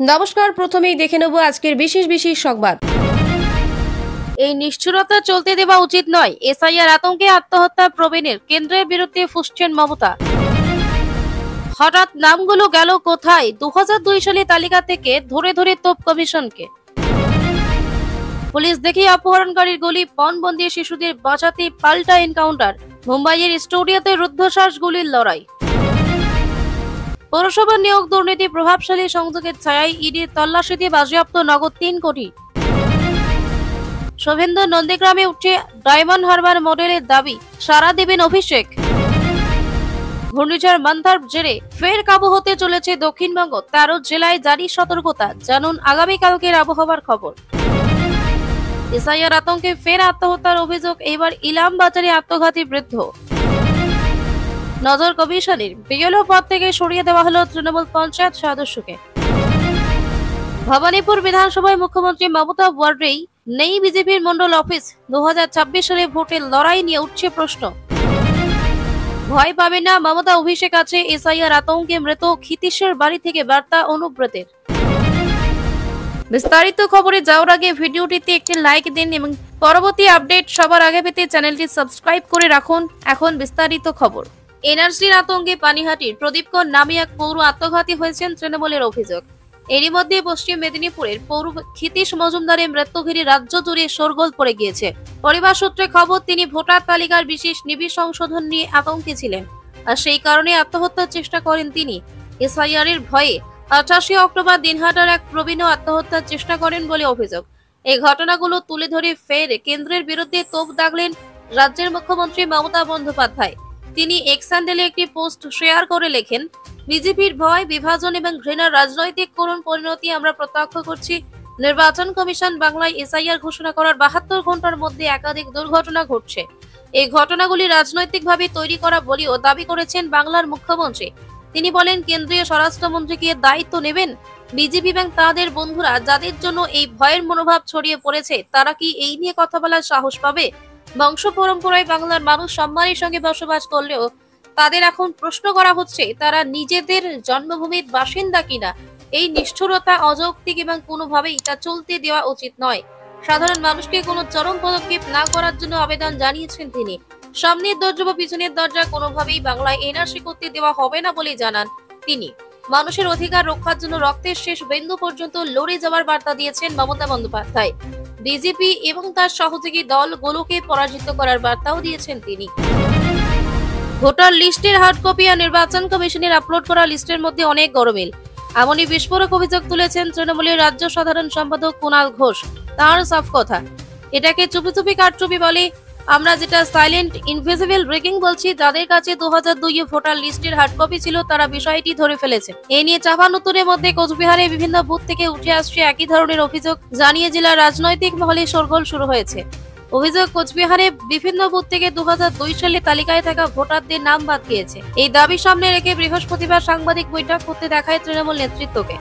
নমস্কার, প্রথমেই দেখে নেব আজকের বিশেষ সংবাদ। এই নিষ্ঠুরতা চলতে দেওয়া উচিত নয়। এসআইআর আতঙ্কে আত্মহত্যা প্রবীণের, কেন্দ্রের বিরুদ্ধে ফুঁসছেন মমতা। হঠাৎ নামগুলো গেল কোথায়? 2002 সালে তালিকা থেকে ধরে তোপ কমিশনকে। পুলিশ দেখে অপহরণকারীর গুলি, পণবন্দি শিশুদের বাঁচাতে পাল্টা এনকাউন্টার। মুম্বাইয়ের স্টুডিওতে রুদ্ধশ্বাস গুলির লড়াই। পৌরসভা নিয়োগ দুর্নীতি, প্রভাবশালী সংযোগের ছায়ায় ইডির তল্লাশিতে বাজেয়াপ্ত নগদ 3 কোটি। শুভেন্দু নন্দীগ্রামে উঠছে ডায়মন্ড হারবার মডেলের দাবি, সাড়া দেবেন অভিষেক। ঘূর্ণিঝড় মান্থার জেরে ফের কাবু হতে চলেছে দক্ষিণবঙ্গ, 13 জেলায় জারি সতর্কতা। জানুন আগামীকালকের আবহাওয়ার খবর। এসআইআর আতঙ্কে ফের আত্মহত্যার অভিযোগ, এবার ইলাম বাজারে আত্মঘাতী বৃদ্ধ। নজর কমিশনের, বিএলও পদ থেকে সরিয়ে দেওয়া হলো তৃণমূল পঞ্চায়েত সদস্যকে। ভবানীপুর বিধানসভায় মুখ্যমন্ত্রী মমতা ওয়ার্ডেই নেই বিজেপির মন্ডল অফিস। 2026 সালে ভোটের লড়াই নিয়ে উঠছে প্রশ্ন। ভয় পাবে না মমতা, অভিষেক আছে। এসআইআর আতঙ্কে মৃত ক্ষিতীশের বাড়ি থেকে বার্তা অনুব্রতের। বিস্তারিত খবরে যাওয়ার আগে ভিডিওটিতে একটি লাইক দিন এবং পরবর্তী আপডেট সবার আগে পেতে চ্যানেলটি সাবস্ক্রাইব করে রাখুন। এখন বিস্তারিত খবর। এনআরসির আতঙ্কে পানিহাটির প্রদীপকর নামে এক পৌর আত্মঘাতী হয়েছেন তৃণমূলের অভিযোগ। এরই মধ্যে পশ্চিম মেদিনীপুরের পৌর ক্ষিতীশ মজুমদারের মৃত্যু ঘিরে রাজ্য জুড়ে শোরগোল পড়ে গিয়েছে। পরিবার সূত্রে খবর, তিনি ভোটার তালিকার বিশেষ নিবিড় সংশোধন নিয়ে আতঙ্কে ছিলেন, আর সেই কারণে আত্মহত্যার চেষ্টা করেন তিনি। এসআইআর এর ভয়ে 28 অক্টোবর দিনহাটার এক প্রবীণ আত্মহত্যার চেষ্টা করেন বলে অভিযোগ। এই ঘটনাগুলো তুলে ধরে ফের কেন্দ্রের বিরুদ্ধে তোপ দাগলেন রাজ্যের মুখ্যমন্ত্রী মমতা বন্দ্যোপাধ্যায়। তিনি এক্স হ্যান্ডেলে একটি পোস্ট শেয়ার করে লেখেন, বিজেপির ভয়, বিভাজন এবং ঘৃণার রাজনৈতিক করুণ পরিণতি আমরা প্রত্যক্ষ করছি। নির্বাচন কমিশন বাংলায় এসআইআর ঘোষণা করার 72 ঘন্টার মধ্যে একাধিক দুর্ঘটনা ঘটছে। এই ঘটনাগুলি রাজনৈতিকভাবে তৈরি করা বলেও দাবি করেছেন বাংলার মুখ্যমন্ত্রী। তিনি বলেন, কেন্দ্রীয় স্বরাষ্ট্রমন্ত্রীকে দায়িত্ব নেবেন। বিজেপি এবং তাদের বন্ধুরা যাদের জন্য এই ভয়ের মনোভাব ছড়িয়ে পড়েছে, তারা কি এই নিয়ে কথা বলার সাহস পাবে? বংশ পরম্পরায় বাংলার মানুষ সম্মানের সঙ্গে বসবাস করলেও তাদের এখন প্রশ্ন করা হচ্ছে, তারা নিজেদের জন্মভূমির বাসিন্দা কিনা। এই নিষ্ঠুরতা অযৌক্তিক এবং কোনোভাবেই তা চলতে দেওয়া উচিত নয়। সাধারণ মানুষকে কোনো চরম পদক্ষেপ না করার জন্য আবেদন জানিয়েছেন তিনি। সামনের দরজা বা পিছনের দরজা কোনোভাবেই বাংলায় এনআরসি করতে দেওয়া হবে না বলে জানান তিনি। মানুষের অধিকার রক্ষার জন্য রক্তের শেষ বিন্দু পর্যন্ত লড়ে যাওয়ার বার্তা দিয়েছেন মমতা বন্দ্যোপাধ্যায়। বিজেপি এবং তার সহযোগী দলগুলোকে পরাজিত করার বার্তাও দিয়েছেন তিনি। ভোটার লিস্টের হার্ড কপি আর নির্বাচন কমিশনের আপলোড করা লিস্টের মধ্যে অনেক গরমিল, এমনই বিস্ফোরক অভিযোগ তুলেছেন তৃণমূলের রাজ্য সাধারণ সম্পাদক কুণাল ঘোষ। তার সাফ কথা, এটাকে চুপি কারচুপি বলে। আমরা যেটা সাইলেন্ট ইনভিজিবল রেকিং বলছি, যাদের কাছে 2002 ভোটার লিস্টের হার্ড কপি ছিল তারা বিষয়টি ধরে ফেলেছে। এ নিয়ে চাপানুতরের মধ্যে কোচবিহারে বিভিন্ন বুথ থেকে উঠে আসছে একই ধরনের অভিযোগ জানিয়ে জেলার রাজনৈতিক মহলে শোরগোল শুরু হয়েছে। অভিযোগ, কোচবিহারে বিভিন্ন বুথ থেকে 2002 সালে তালিকায় থাকা ভোটারদের নাম বাদ গিয়েছে। এই দাবি সামনে রেখে বৃহস্পতিবার সাংবাদিক বৈঠক করতে দেখায় তৃণমূল নেতৃত্বকে।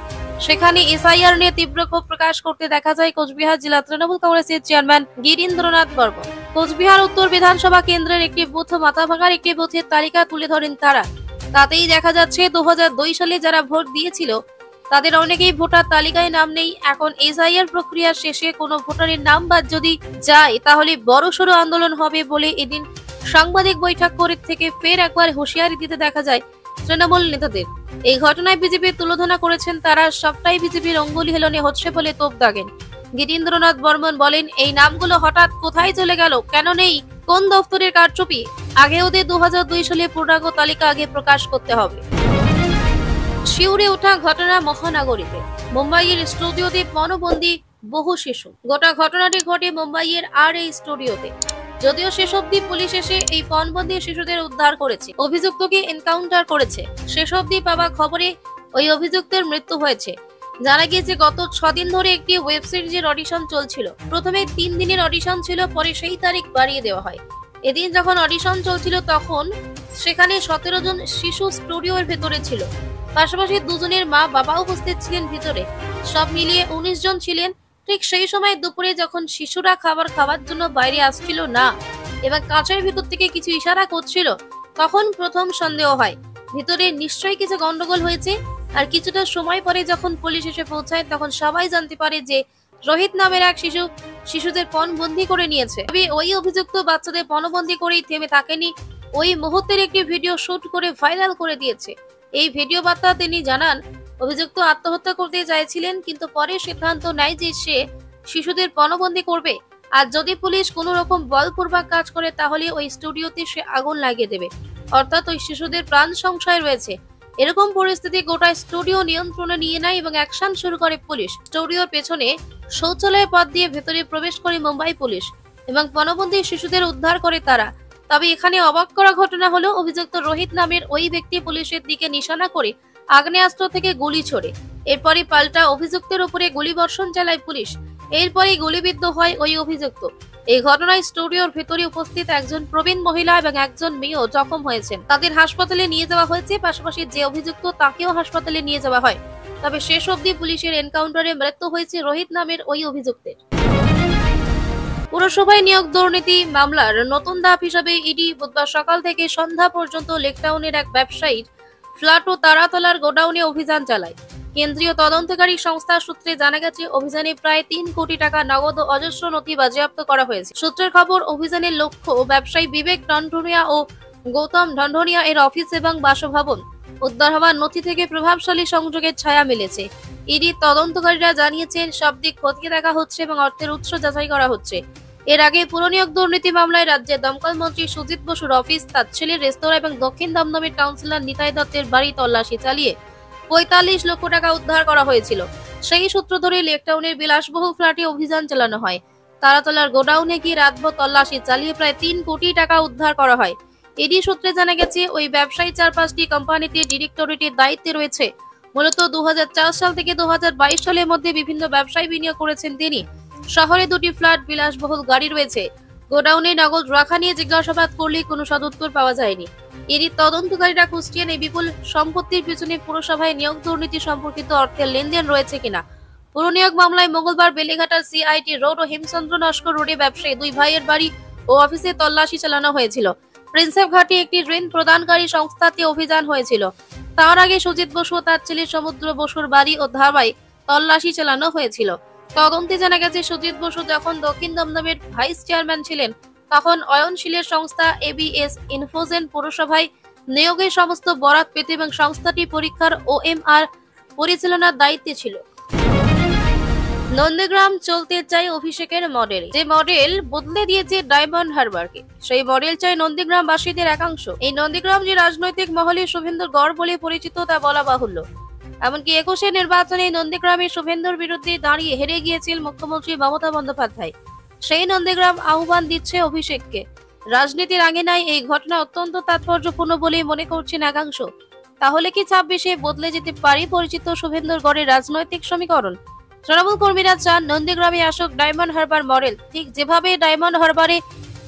সেখানে এসআইআর নিয়ে তীব্র ক্ষোভ প্রকাশ করতে দেখা যায় কোচবিহার জেলা তৃণমূল কংগ্রেসের চেয়ারম্যান গিরীন্দ্রনাথ বর্মন। কোচবিহার উত্তর বিধানসভা কেন্দ্রের একটি বুথ মাথাভাঙার একটি বুথের তালিকা তুলে ধরেন তারা। তাতেই দেখা যাচ্ছে 2002 সালে যারা ভোট দিয়েছিল তাদের অনেকেই ভোটার তালিকায় নাম নেই। এখন এসআইআর প্রক্রিয়ার শেষে কোনো ভোটারের নাম বাদ যদি যায় তাহলে বড়সড় আন্দোলন হবে বলে এদিন সাংবাদিক বৈঠক করে থেকে ফের একবার হুঁশিয়ারি দিতে দেখা যায় তৃণমূল নেতাদের। এই ঘটনায় বিজেপির তুলোধনা করেছেন তারা, সবটাই বিজেপির অঙ্গুলি হেলনে হচ্ছে বলে তোপ দাগেন। গিরীন্দ্রনাথ বর্মন বলেন, এই নামগুলো হঠাৎ কোথায় চলে গেল, কেন নেই, কোন দপ্তরের কারচুপি? আগে ওদের 2002 সালে পূর্ণাঙ্গ তালিকা আগে প্রকাশ করতে হবে। শিউরে ওঠা ঘটনা মহানগরীতে, মুম্বাইয়ের স্টুডিওতে পণবন্দি বহু শিশু। গোটা ঘটনাটি ঘটে মুম্বাইয়ের এই স্টুডিওতে। যদিও শেষ অবধি পুলিশ এসে এই পণবন্দি শিশুদের উদ্ধার করেছে, অভিযুক্তকে এনকাউন্টার করেছে। শেষ অবধি পাওয়া খবরে ওই অভিযুক্তের মৃত্যু হয়েছে। জানা গিয়েছে গত 6 দিন ধরে একটি ওয়েব সিরিজের অডিশন চলছিল। প্রথমে 3 দিনের অডিশন ছিল, পরে সেই তারিখ বাড়িয়ে দেওয়া হয়। এদিন যখন অডিশন চলছিল তখন সেখানে 17 জন শিশু স্টুডিওর ভেতরে ছিল। পাশাপাশি 2 জনের মা বাবা উপস্থিত ছিলেন ভিতরে। সব মিলিয়ে 19 জন ছিলেন। ঠিক সেই সময় দুপুরে যখন শিশুরা খাবার খাওয়ার জন্য বাইরে আসছিল না এবং কাঁচের ভিতর থেকে কিছু ইশারা করছিল, তখন প্রথম সন্দেহ হয় ভিতরে নিশ্চয়ই কিছু গন্ডগোল হয়েছে। আর কিছুটা সময় পরে যখন পুলিশ এসে পৌঁছায় তখন সবাই জানতে পারে যে রোহিত নামের এক শিশুদের পণবন্দি করে নিয়েছে। তবে ওই অভিযুক্ত বাচ্চাদের পণবন্দি করেই থেমে থাকেনি, ওই মুহূর্তের একটি ভিডিও শুট করে ভাইরাল করে দিয়েছে। এই ভিডিও বার্তা তিনি জানান, অভিযুক্ত আত্মহত্যা করতে চাইছিলেন, কিন্তু পরে সিদ্ধান্ত নেয় যে সে শিশুদের পণবন্দি করবে, আর যদি পুলিশ কোনো রকম বলপূর্বক কাজ করে তাহলে ওই স্টুডিওতে সে আগুন লাগিয়ে দেবে, অর্থাৎ ওই শিশুদের প্রাণ সংশয় রয়েছে। এরকম পরিস্থিতি গোটা স্টুডিও নিয়ন্ত্রণে নিয়ে নেয় এবং অ্যাকশন শুরু করে পুলিশ। স্টুডিওর পেছনে শৌচালয় পথ দিয়ে ভেতরে প্রবেশ করে মুম্বাই পুলিশ এবং পণবন্দি শিশুদের উদ্ধার করে তারা। তবে এখানে অবাক করা ঘটনা হলো, অভিযুক্ত রোহিত নামের ওই ব্যক্তি পুলিশের দিকে নিশানা করে আগ্নেয়াস্ত্র থেকে গুলি ছোড়ে। এরপরই পাল্টা অভিযুক্তের উপরে গুলিবর্ষণ চালায় পুলিশ। এরপরই গুলিবিদ্ধ হয় ওই অভিযুক্ত। এই ঘটনায় স্টুডিওর ভেতরে উপস্থিত একজন প্রবীণ মহিলা এবং একজন মেয়েও জখম হয়েছেন। তাদের হাসপাতালে নিয়ে যাওয়া হয়েছে, পাশাপাশি যে অভিযুক্ত তাকেও হাসপাতালে নিয়ে যাওয়া হয়। তবে শেষ অবধি পুলিশের এনকাউন্টারে মৃত্যু হয়েছে রোহিত নামের ওই অভিযুক্তের। পুরসভায় নিয়োগ দুর্নীতি মামলার নতুন ধাপ হিসাবে ইডি বুধবার সকাল থেকে সন্ধ্যা পর্যন্ত লেকটাউনের এক ব্যবসায়ীর ফ্ল্যাট ও তারাতলার গোডাউনে অভিযান চালায়। কেন্দ্রীয় তদন্তকারী সংস্থা সূত্রে জানা গেছে, অভিযানে প্রায় 3 কোটি টাকা নগদ ও অজস্র নথি বাজেয়াপ্ত করা হয়েছে। সূত্রের খবর, অভিযানের লক্ষ্য ব্যবসায়ী বিবেক ঢনঢনিয়া ও গৌতম ঢনঢনিয়া এর অফিস এবং বাসভবন উদ্ধার হওয়ার নথি থেকে প্রভাবশালী সংযোগের ছায়া মিলেছে। ইডি তদন্তকারীরা জানিয়েছেন, সব দিক খতিয়ে দেখা হচ্ছে এবং অর্থের উৎস যাচাই করা হচ্ছে। এর আগে পুরনিয়োগ দুর্নীতি মামলায় রাজ্যের দমকল মন্ত্রী সুজিত বসুর অফিস, তার ছেলের রেস্তোরাঁ এবং দক্ষিণ দমদমের কাউন্সিলর নিতাই দত্তের বাড়ি তল্লাশি চালিয়ে 45 লক্ষ টাকা উদ্ধার করা হয়েছিল। সেই সূত্র ধরে লেকটাউনের বিলাসবহুল ফ্ল্যাটে অভিযান চালানো হয়। তারাতলার গোডাউনে গিয়ে রাতভর তল্লাশি চালিয়ে প্রায় 3 কোটি টাকা উদ্ধার করা হয়। ইডি সূত্রে জানা গেছে, ওই ব্যবসায়ী 4-5টি কোম্পানিতে ডিরেক্টরেটের দায়িত্বে রয়েছে। মূলত 2004 সাল থেকে 2022 সালের মধ্যে বিভিন্ন ব্যবসায় বিনিয়োগ করেছেন তিনি। শহরে 2টি ফ্ল্যাট, বিলাসবহুল গাড়ি রয়েছে। গোডাউনে নগদ রাখা নিয়ে জিজ্ঞাসাবাদ করলে কোনো সদুত্তর পাওয়া যায়নি। এরই তদন্তকারীরা খুঁজছেন এই বিপুল সম্পত্তির পিছনে পুরসভায় নিয়োগ দুর্নীতি সম্পর্কিত অর্থের লেনদেন রয়েছে কিনা। পুরনিয়োগ মামলায় মঙ্গলবার বেলেঘাটার সিআইটি রোড ও হেমচন্দ্র নস্কর রোডে ব্যবসায়ী 2 ভাইয়ের বাড়ি ও অফিসে তল্লাশি চালানো হয়েছিল। প্রিন্সেপ ঘাটে একটি ঋণ প্রদানকারী সংস্থাতে অভিযান হয়েছিল। তার আগে সুজিত বসু ও তার ছেলে সমুদ্র বসুর বাড়ি ও ধাবায় তল্লাশি চালানো হয়েছিল। তদন্তে জানা গেছে, সুজিত বসু যখন দক্ষিণ দমদমের ভাইস চেয়ারম্যান ছিলেন তখন অয়নশীলের সংস্থা এবিএস ইনফোজেন পুরসভায় নিয়োগের সমস্ত বরাত পেতে এবং সংস্থাটি পরীক্ষার ওএমআর পরিচালনার দায়িত্বে ছিল। নন্দীগ্রাম চলতে চাই অভিষেকের মডেল। যে মডেল বদলে দিয়েছে ডায়মন্ড হারবারকে, সেই মডেল চাই নন্দীগ্রামবাসীদের একাংশ। এই নন্দীগ্রাম যে রাজনৈতিক মহলে শুভেন্দুর গড় বলে পরিচিত তা বলা বাহুল্য। এমনকি 21 নির্বাচনে নন্দীগ্রামে শুভেন্দুর বিরুদ্ধে দাঁড়িয়ে হেরে গিয়েছিল মুখ্যমন্ত্রী মমতা বন্দ্যোপাধ্যায়। সেই নন্দীগ্রাম আহ্বান দিচ্ছে অভিষেককে। রাজনীতির আঙিনায় এই ঘটনা অত্যন্ত তাৎপর্যপূর্ণ বলে মনে করছেন একাংশ। তাহলে কি 26-এ বদলে যেতে পারে পরিচিত শুভেন্দুর গড়ের রাজনৈতিক সমীকরণ? তৃণমূল কর্মীরা চান নন্দীগ্রামে আসুক ডায়মন্ড হারবার মডেল। ঠিক যেভাবে ডায়মন্ড হারবারে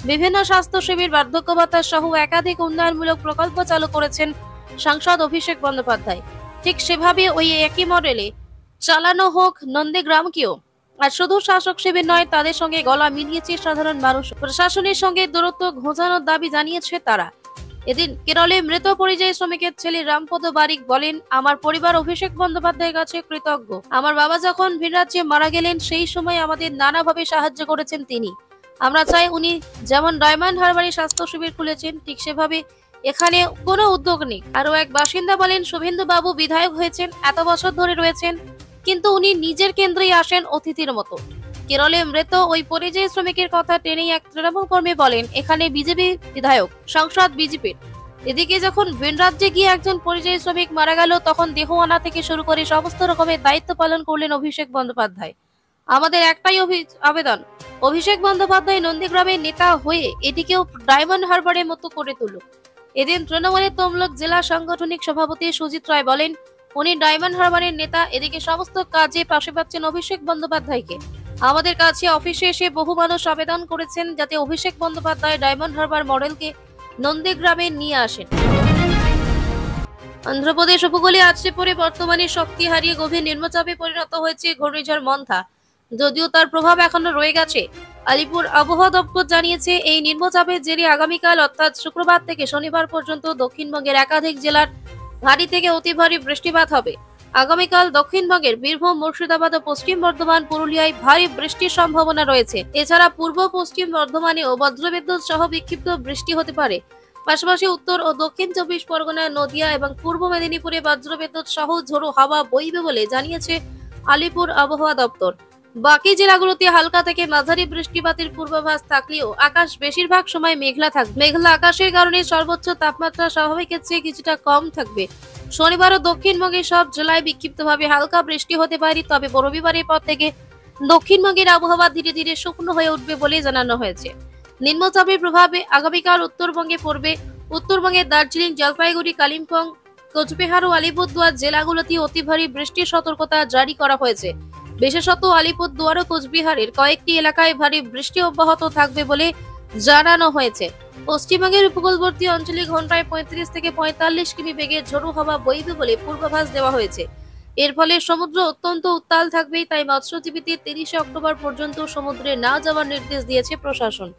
বিভিন্ন স্বাস্থ্য শিবির, বার্ধক্য ভাতা সহ একাধিক উন্নয়নমূলক প্রকল্প চালু করেছেন সাংসদ অভিষেক বন্দ্যোপাধ্যায়, ঠিক সেভাবে ওই একই মডেলে চালানো হোক নন্দীগ্রামকেও। আর শুধু শাসক শিবির নয়, তাদের সঙ্গে গলা মিলিয়েছে সাধারণ মানুষ। প্রশাসনের সঙ্গে দূরত্ব ঘোচানোর দাবি জানিয়েছে তারা। এদিন কেরলে মৃত পরিযায়ী শ্রমিকের ছেলে রামপদ বারিক বলেন, আমার পরিবার অভিষেক বন্দ্যোপাধ্যায়ের কাছে কৃতজ্ঞ। আমার বাবা যখন ভিন রাজ্যে মারা গেলেন সেই সময় আমাদের নানাভাবে সাহায্য করেছেন তিনি। আমরা চাই উনি যেমন ডায়মন্ড হারবারে স্বাস্থ্য শিবির খুলেছেন ঠিক সেভাবে এখানে কোনো উদ্যোগ নেই। আরো এক বাসিন্দা বলেন, শুভেন্দু বাবু বিধায়ক হয়েছেন, এত বছর ধরে রয়েছেন, কিন্তু উনি নিজের কেন্দ্রেই আসেন অতিথির মতো। কেরলে মৃত ওই পরিযায়ী শ্রমিকের কথা টেনেই এক তৃণমূল কর্মী বলেন, এখানে বিজেপি বিধায়ক, সংসদ বিজেপির। এদিকে যখন ভিন রাজ্যে গিয়ে একজন পরিযায়ী শ্রমিক মারা গেল তখন দেহ আনা থেকে শুরু করে সমস্ত রকমের দায়িত্ব পালন করলেন অভিষেক বন্দ্যোপাধ্যায়। আমাদের একটাই আবেদন, অভিষেক বন্দ্যোপাধ্যায় নন্দীগ্রামের নেতা হয়ে এটিকেও ডায়মন্ড হারবারের মতো করে তুলুক। এদিন তৃণমূলের তমলুক জেলা সাংগঠনিক সভাপতি সুজিত রায় বলেন, উনি ডায়মন্ড হারবারের নেতা, এদিকে সমস্ত কাজে পাশে পাচ্ছেন অভিষেক বন্দ্যোপাধ্যায়কে। আমাদের কাছে অফিসে এসে বহু মানুষ আবেদন করেছেন যাতে অভিষেক বন্দ্যোপাধ্যায় ডায়মন্ড হারবার মডেলকে নন্দীগ্রামে নিয়ে আসেন। অন্ধ্রপ্রদেশ উপকূলে আছড়ে পড়ে বর্তমানে শক্তি হারিয়ে গভীর নিম্নচাপে পরিণত হয়েছে ঘূর্ণিঝড় মন্থা। যদিও তার প্রভাব এখনো রয়ে গেছে। আলিপুর আবহাওয়া দপ্তর জানিয়েছে, এই নিম্নচাপের জেরে আগামীকাল অর্থাৎ শুক্রবার থেকে শনিবার পর্যন্ত দক্ষিণবঙ্গের একাধিক জেলার ভারী থেকে অতি ভারী বৃষ্টিপাত হবে। আগামীকাল দক্ষিণবঙ্গের বীরভূম, মুর্শিদাবাদ ও পশ্চিম বর্ধমান, পুরুলিয়ায় ভারী বৃষ্টির সম্ভাবনা রয়েছে। এছাড়া পূর্ব পশ্চিম বর্ধমানেও বজ্রবিদ্যুৎ সহ বিক্ষিপ্ত বৃষ্টি হতে পারে। পাশাপাশি উত্তর ও দক্ষিণ 24 পরগনা, নদিয়া এবং পূর্ব মেদিনীপুরে বজ্রবিদ্যুৎ সহ ঝোড়ো হাওয়া বইবে বলে জানিয়েছে আলিপুর আবহাওয়া দপ্তর। বাকি জেলাগুলোতে হালকা থেকে মাঝারি বৃষ্টিপাতের পূর্বাভাস থাকলেও আকাশ বেশিরভাগ সময় মেঘলা থাকবে। মেঘলা আকাশের কারণে সর্বোচ্চ তাপমাত্রা স্বাভাবিকের চেয়ে কিছুটা কম থাকবে। শনিবারও দক্ষিণবঙ্গের সব জেলায় বিক্ষিপ্তভাবে হালকা বৃষ্টি হতে পারে, তবে রবিবারের পর থেকে দক্ষিণবঙ্গের আবহাওয়া ধীরে ধীরে শুকনো হয়ে উঠবে বলে জানানো হয়েছে। নিম্নচাপের প্রভাবে আগামীকাল উত্তরবঙ্গে পড়বে। উত্তরবঙ্গের দার্জিলিং, জলপাইগুড়ি, কালিম্পং, কোচবিহার ও আলিপুরদুয়ার জেলাগুলোতে অতি ভারী বৃষ্টির সতর্কতা জারি করা হয়েছে। বিশেষত আলিপুরদুয়ার ও কোচবিহারের কয়েকটি এলাকায় ভারী বৃষ্টি অব্যাহত থাকবে বলে জানানো হয়েছে। পশ্চিমবঙ্গের উপকূলবর্তী অঞ্চলে ঘন্টায় 35 থেকে 45 কিমি বেগে ঝোড়ো হাওয়া বইবে বলে পূর্বাভাস দেওয়া হয়েছে। এর ফলে সমুদ্র অত্যন্ত উত্তাল থাকবে, তাই মৎস্যজীবীদের 30 অক্টোবর পর্যন্ত সমুদ্রে না যাওয়ার নির্দেশ দিয়েছে প্রশাসন।